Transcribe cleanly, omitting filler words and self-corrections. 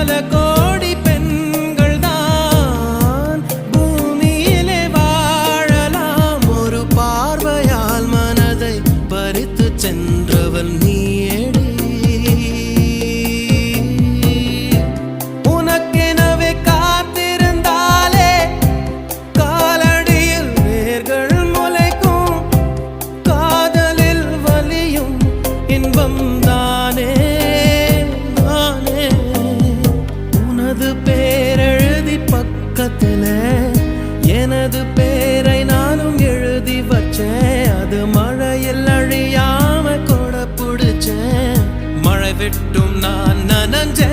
பல கோடி பெண்கள் தான் பூமியிலே வாழலாம். ஒரு பார்வையால் மனதை பறித்து சென்றவள் நீயேடி. உனக்கெனவே காத்திருந்தாலே காலடியில் வேர்கள் முளைக்கும். காதலில் வலியும் இன்பம் தானே தானே. உனது பேரெழுதி பக்கத்துல எனது பேரை நானும் எழுதி வச்சேன். அது மழையில் அழியாம கொடை பிடிச்சேன். மழை விட்டும் நான் நனஞ்சேன்.